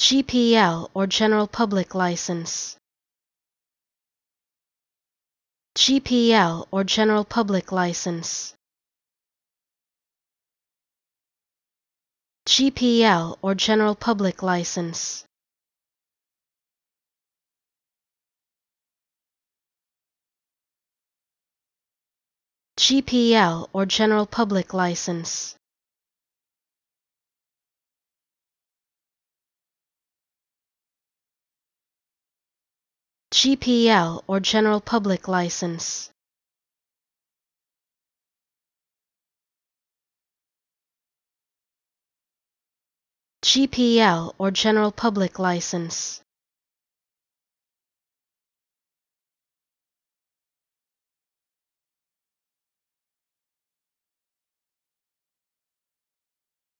GPL or General Public License. GPL or General Public License. GPL or General Public License. GPL or General Public License. GPL or General Public License. GPL or General Public License.